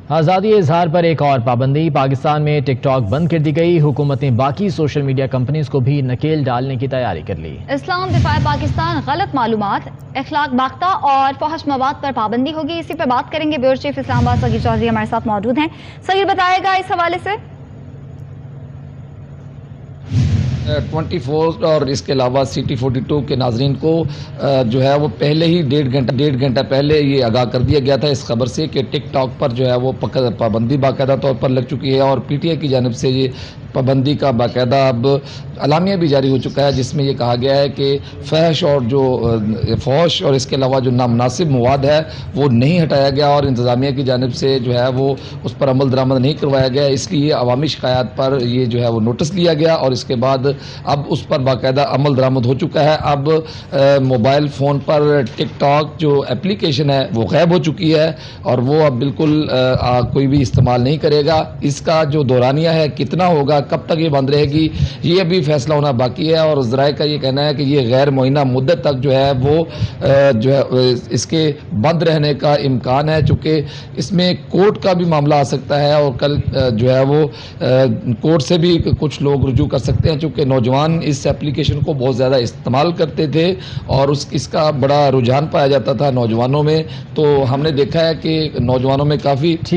آزادی اظہار پر ایک اور پابندی، پاکستان میں ٹک ٹاک بند کر دی گئی، حکومت نے باقی سوشل میڈیا کمپنیز کو بھی نکیل ڈالنے کی تیاری کر لی۔ اسلام دفاع پاکستان غلط معلومات، اخلاق باختہ اور فحش مواد پر پابندی ہوگی۔ اسی پہ بات کریں گے، بیورو چیف اسلام آباد صغیر چودھری ہمارے ساتھ موجود ہیں۔ صغیر بتائے گا اس حوالے سے 24 اور اس کے علاوہ سٹی 42 کے ناظرین کو جو ہے وہ پہلے ہی ڈیڑھ گھنٹہ پہلے یہ آگاہ کر دیا گیا تھا اس خبر سے کہ ٹک ٹاک پر جو ہے وہ پابندی باقاعدہ طور پر لگ چکی ہے، اور پی ٹی آئی کی جانب سے یہ پابندی کا باقاعدہ اب اعلامیہ بھی جاری ہو چکا ہے، جس میں یہ کہا گیا ہے کہ فحش اور اس کے علاوہ جو نامناسب مواد ہے وہ نہیں ہٹایا گیا، اور انتظامیہ کی جانب سے جو ہے وہ اس پر عمل درآمد نہیں کروایا گیا۔ اس لیے عوامی شکایات پر یہ جو ہے وہ نوٹس لیا گیا، اور اس کے بعد اب اس پر باقاعدہ عمل درآمد ہو چکا ہے۔ اب موبائل فون پر ٹک ٹاک جو اپلیکیشن ہے وہ غائب ہو چکی ہے، اور وہ اب بالکل کوئی بھی استعمال نہیں کرے گا۔ اس کا جو دورانیہ ہے کتنا ہوگا، کب تک یہ بند رہے گی، یہ ابھی فیصلہ ہونا باقی ہے، اور ذرائع کا یہ کہنا ہے کہ یہ غیر معینہ مدت تک جو ہے وہ اس کے بند رہنے کا امکان ہے، چونکہ اس میں کورٹ کا بھی معاملہ آ سکتا ہے، اور کل جو ہے وہ کورٹ سے بھی کچھ لوگ رجوع کر سکتے ہیں، چونکہ نوجوان اس اپلیکیشن کو بہت زیادہ استعمال کرتے تھے اور اس کا بڑا رجحان پایا جاتا تھا نوجوانوں میں۔ تو ہم نے دیکھا ہے کہ نوجوانوں میں کافی